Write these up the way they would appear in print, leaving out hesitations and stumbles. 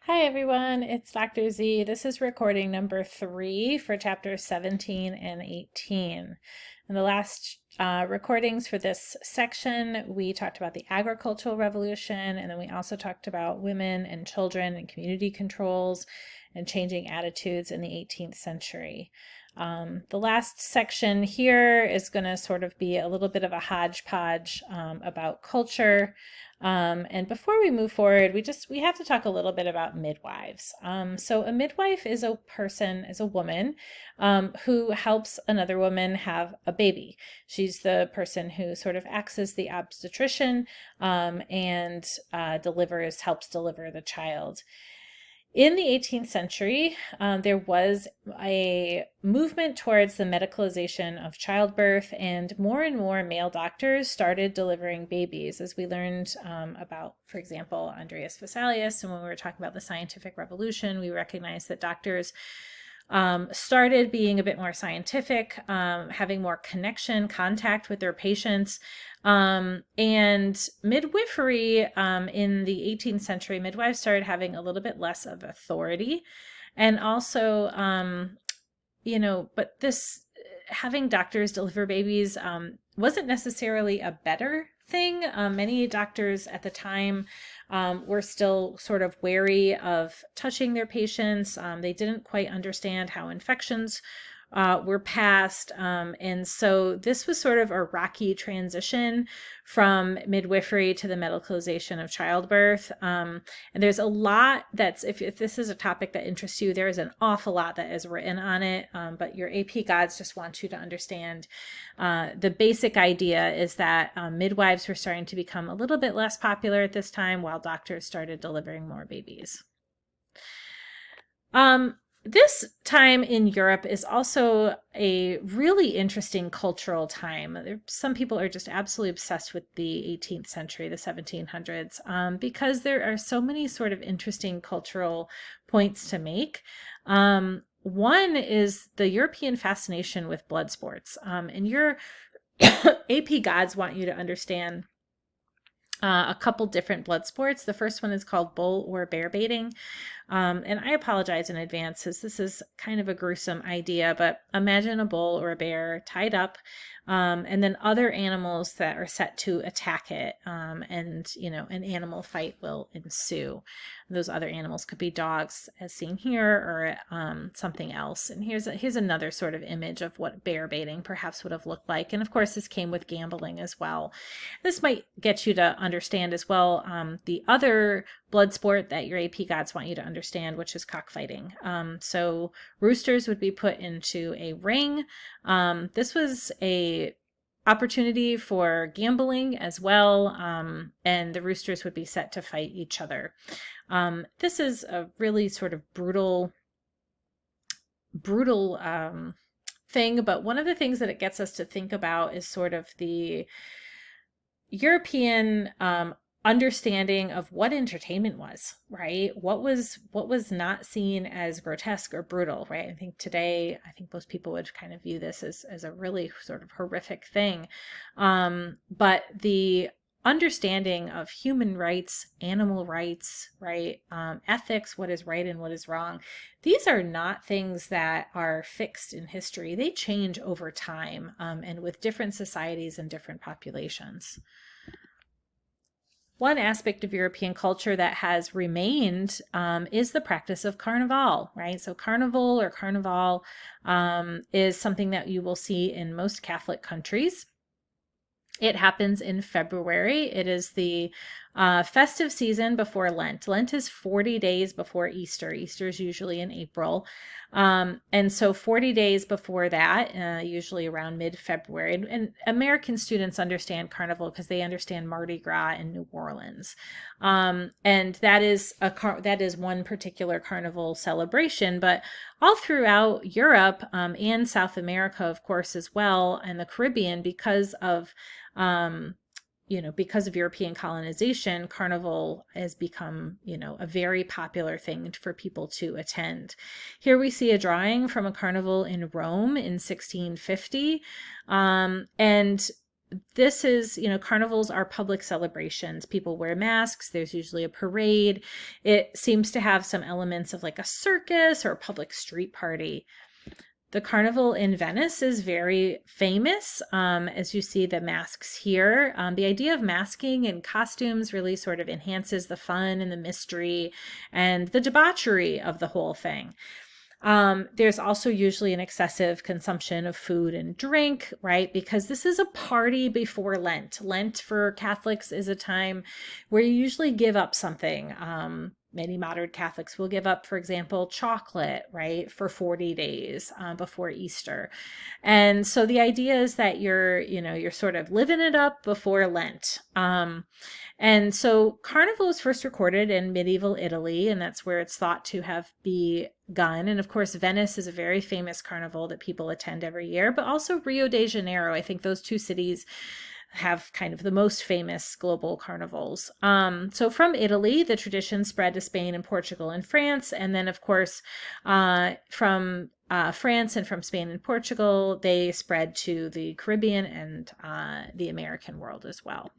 Hi everyone, it's Dr. Z. This is recording number 3 for chapters 17 and 18. In the last recordings for this section, we talked about the agricultural revolution, and then we also talked about women and children and community controls and changing attitudes in the 18th century. The last section here is going to sort of be a little bit of a hodgepodge about culture. And before we move forward, we have to talk a little bit about midwives. So a midwife is a woman who helps another woman have a baby. She's the person who sort of acts as the obstetrician and helps deliver the child. In the 18th century, there was a movement towards the medicalization of childbirth, and more male doctors started delivering babies, as we learned about, for example, Andreas Vesalius. And when we were talking about the scientific revolution, we recognized that doctors started being a bit more scientific, having more contact with their patients. And midwifery in the 18th century, midwives started having a little bit less of authority. And also, but this having doctors deliver babies wasn't necessarily a better thing. Many doctors at the time were still sort of wary of touching their patients. They didn't quite understand how infections were passed. And so this was sort of a rocky transition from midwifery to the medicalization of childbirth. And there's a lot if this is a topic that interests you, there is an awful lot that is written on it. But your AP Gods just want you to understand the basic idea is that midwives were starting to become a little bit less popular at this time, while doctors started delivering more babies. This time in Europe is also a really interesting cultural time. Some people are just absolutely obsessed with the 18th century, the 1700s, because there are so many sort of interesting cultural points to make. One is the European fascination with blood sports. And your AP Gods want you to understand a couple different blood sports. The first one is called bull or bear baiting. And I apologize in advance as this is kind of a gruesome idea, but imagine a bull or a bear tied up, and then other animals that are set to attack it. And, an animal fight will ensue. Those other animals could be dogs, as seen here, or something else. And here's another sort of image of what bear baiting perhaps would have looked like. And of course, this came with gambling as well. This might get you to understand as well the other blood sport that your AP Gods want you to understand, which is cockfighting. So roosters would be put into a ring. This was a opportunity for gambling as well, and the roosters would be set to fight each other. This is a really sort of brutal thing, but one of the things that it gets us to think about is sort of the European understanding of what entertainment was, right? What was not seen as grotesque or brutal, right? I think today, most people would kind of view this as a really sort of horrific thing. But the understanding of human rights, animal rights, right? Ethics, what is right and what is wrong. These are not things that are fixed in history. They change over time, and with different societies and different populations. One aspect of European culture that has remained is the practice of Carnival, right? So Carnival or Carnival is something that you will see in most Catholic countries. It happens in February. It is the festive season before Lent. Lent is 40 days before Easter. Easter is usually in April. And so 40 days before that, usually around mid-February, and American students understand Carnival because they understand Mardi Gras in New Orleans. And that is one particular Carnival celebration, but all throughout Europe and South America, of course, as well, and the Caribbean, because of European colonization, Carnival has become, a very popular thing for people to attend. Here we see a drawing from a carnival in Rome in 1650. And this is, carnivals are public celebrations. People wear masks. There's usually a parade. It seems to have some elements of like a circus or a public street party. The carnival in Venice is very famous, as you see the masks here. The idea of masking and costumes really sort of enhances the fun and the mystery and the debauchery of the whole thing. There's also usually an excessive consumption of food and drink, right? Because this is a party before Lent. Lent for Catholics is a time where you usually give up something. Many modern Catholics will give up, for example, chocolate, right, for 40 days before Easter. And so the idea is that you're sort of living it up before Lent. And so Carnival was first recorded in medieval Italy, and that's where it's thought to have begun. And of course, Venice is a very famous carnival that people attend every year, but also Rio de Janeiro. I think those two cities have kind of the most famous global carnivals. So from Italy, the tradition spread to Spain and Portugal and France. And then, of course, from France and from Spain and Portugal, they spread to the Caribbean and the American world as well.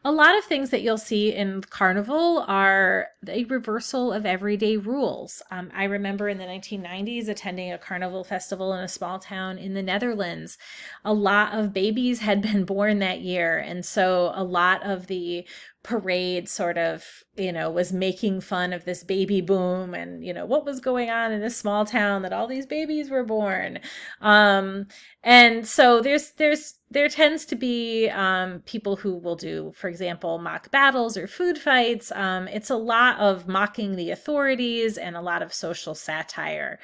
A lot of things that you'll see in Carnival are a reversal of everyday rules. I remember in the 1990s attending a Carnival festival in a small town in the Netherlands. A lot of babies had been born that year, and so a lot of the parade sort of, was making fun of this baby boom and, what was going on in this small town that all these babies were born. And so there tends to be people who will do, for example, mock battles or food fights. It's a lot of mocking the authorities and a lot of social satire.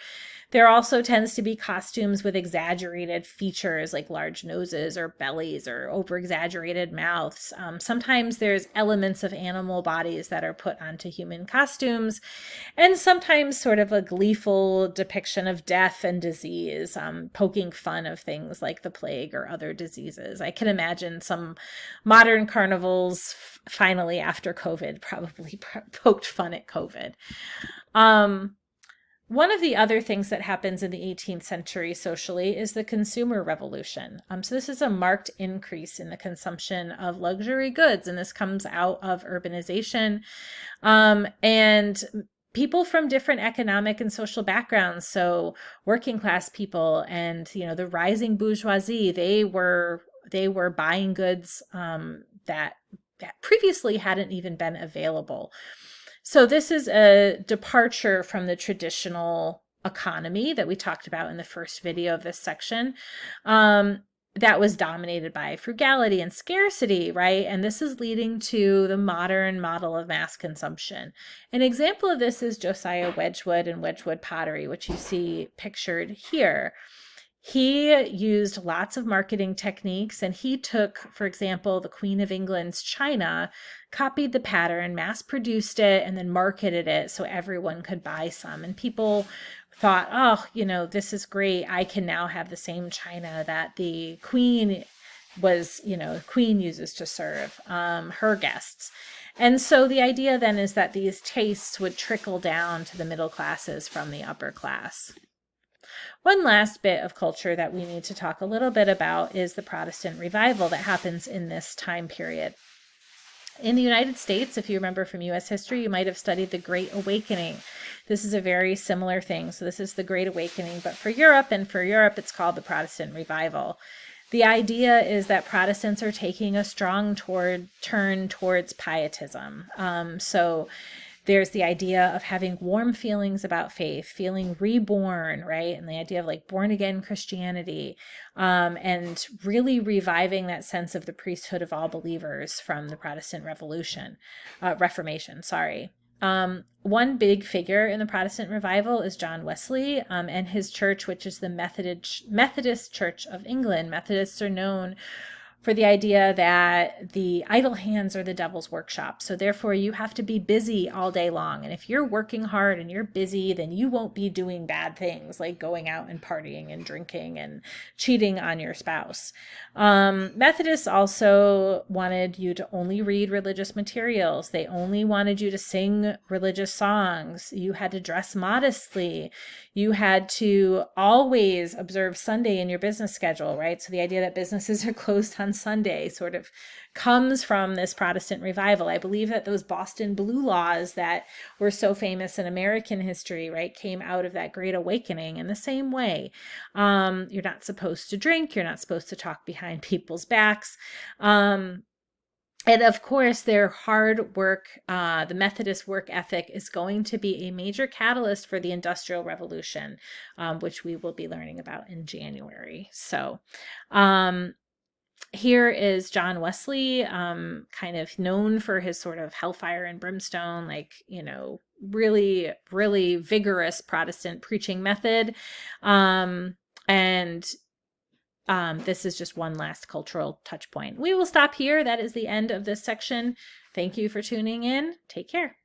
There also tends to be costumes with exaggerated features like large noses or bellies or over-exaggerated mouths. Sometimes there's elements of animal bodies that are put onto human costumes, and sometimes sort of a gleeful depiction of death and disease, poking fun of things like the plague or other diseases. I can imagine some modern carnivals, finally after COVID, probably poked fun at COVID. One of the other things that happens in the 18th century socially is the consumer revolution. So this is a marked increase in the consumption of luxury goods, and this comes out of urbanization. And people from different economic and social backgrounds, so working class people and, the rising bourgeoisie, they were buying goods that previously hadn't even been available. So this is a departure from the traditional economy that we talked about in the first video of this section, that was dominated by frugality and scarcity, right? And this is leading to the modern model of mass consumption. An example of this is Josiah Wedgwood and Wedgwood pottery, which you see pictured here. He used lots of marketing techniques, and he took, for example, the Queen of England's china, copied the pattern, mass produced it, and then marketed it so everyone could buy some. And people thought, oh, this is great. I can now have the same china that the Queen Queen uses to serve her guests. And so the idea then is that these tastes would trickle down to the middle classes from the upper class. One last bit of culture that we need to talk a little bit about is the Protestant Revival that happens in this time period. In the United States, if you remember from U.S. history, you might have studied the Great Awakening. This is a very similar thing. So this is the Great Awakening, but for Europe, it's called the Protestant Revival. The idea is that Protestants are taking a strong turn towards pietism. So there's the idea of having warm feelings about faith, feeling reborn, right? And the idea of like born again Christianity, and really reviving that sense of the priesthood of all believers from the Protestant Reformation. One big figure in the Protestant revival is John Wesley, and his church, which is the Methodist Church of England. Methodists are known for the idea that the idle hands are the devil's workshop. So therefore you have to be busy all day long. And if you're working hard and you're busy, then you won't be doing bad things like going out and partying and drinking and cheating on your spouse. Methodists also wanted you to only read religious materials. They only wanted you to sing religious songs. You had to dress modestly. You had to always observe Sunday in your business schedule, right? So the idea that businesses are closed on Sunday sort of comes from this Protestant revival. I believe that those Boston Blue laws that were so famous in American history, right, came out of that Great Awakening in the same way. You're not supposed to drink. You're not supposed to talk behind people's backs. And of course, their hard work, the Methodist work ethic, is going to be a major catalyst for the Industrial Revolution, which we will be learning about in January. So here is John Wesley, kind of known for his sort of hellfire and brimstone, like, really, really vigorous Protestant preaching method. This is just one last cultural touch point. We will stop here. That is the end of this section. Thank you for tuning in. Take care.